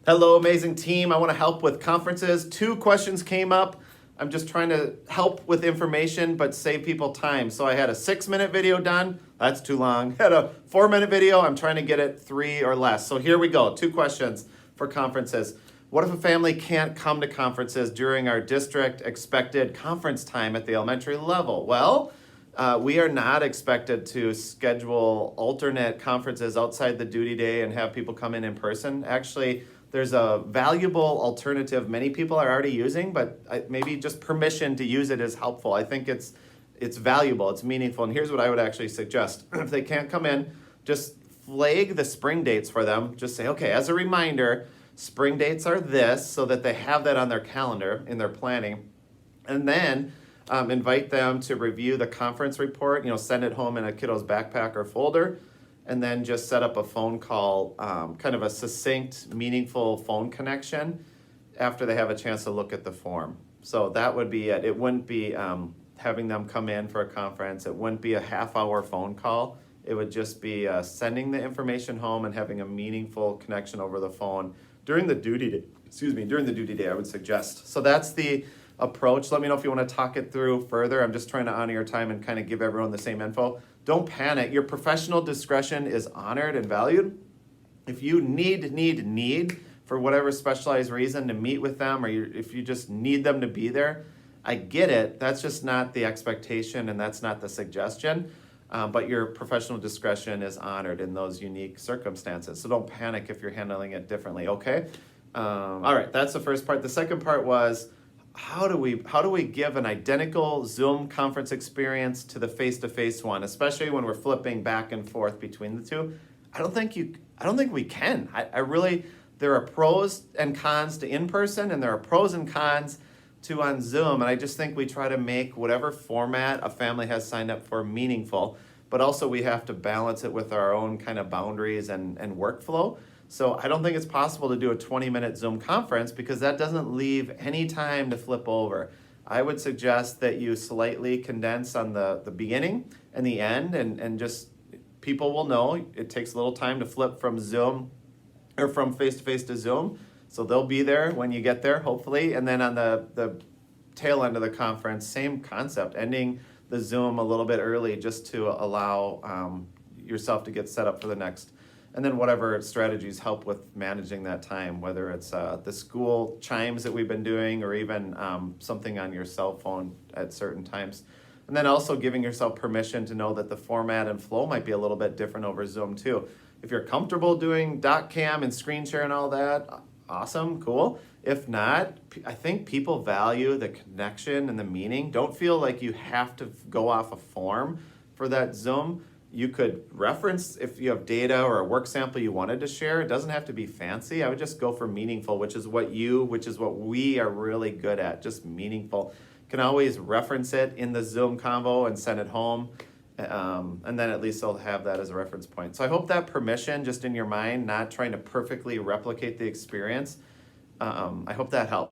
Hello, amazing team. I want to help with conferences. 2 questions came up. I'm just trying to help with information, but save people time. So I had a 6-minute video done. That's too long. Had a 4-minute video. I'm trying to get it 3 or less. So here we go. 2 questions for conferences. What if a family can't come to conferences during our district expected conference time at the elementary level? Well, we are not expected to schedule alternate conferences outside the duty day and have people come in person. Actually, there's a valuable alternative many people are already using, but maybe just permission to use it is helpful. I think it's valuable, it's meaningful, and here's what I would actually suggest. If they can't come in, just flag the spring dates for them. Just say, okay, as a reminder, spring dates are this, so that they have that on their calendar in their planning. And then invite them to review the conference report, send it home in a kiddo's backpack or folder, and then just set up a phone call, kind of a succinct, meaningful phone connection after they have a chance to look at the form. So that would be it. It wouldn't be having them come in for a conference. It wouldn't be a half-hour phone call. It would just be sending the information home and having a meaningful connection over the phone during the duty day. During the duty day, I would suggest. So that's the approach. Let me know if you want to talk it through further. I'm just trying to honor your time and kind of give everyone the same info. Don't panic. Your professional discretion is honored and valued. If you need for whatever specialized reason to meet with them, or if you just need them to be there, I get it. That's just not the expectation, and that's not the suggestion. But your professional discretion is honored in those unique circumstances. So don't panic if you're handling it differently, okay? All right, that's the first part. The second part was, how do we give an identical Zoom conference experience to the face-to-face one, especially when we're flipping back and forth between the two? I don't think we can. I really, there are pros and cons to in-person, and there are pros and cons to on Zoom, and I just think we try to make whatever format a family has signed up for meaningful, but also we have to balance it with our own kind of boundaries and workflow. So I don't think it's possible to do a 20-minute Zoom conference because that doesn't leave any time to flip over. I would suggest that you slightly condense on the beginning and the end, and just people will know it takes a little time to flip from Zoom or from face-to-face to Zoom. So they'll be there when you get there, hopefully. And then on the tail end of the conference, same concept, ending the Zoom a little bit early just to allow yourself to get set up for the next. And then whatever strategies help with managing that time, whether it's the school chimes that we've been doing, or even something on your cell phone at certain times. And then also giving yourself permission to know that the format and flow might be a little bit different over Zoom too. If you're comfortable doing dot cam and screen share and all that, awesome, cool. If not, I think people value the connection and the meaning. Don't feel like you have to go off a form for that Zoom. You could reference if you have data or a work sample you wanted to share. It doesn't have to be fancy. I would just go for meaningful, which is what we are really good at, just meaningful. You can always reference it in the Zoom convo and send it home. And then at least they'll have that as a reference point. So I hope that permission just in your mind, not trying to perfectly replicate the experience, I hope that helped.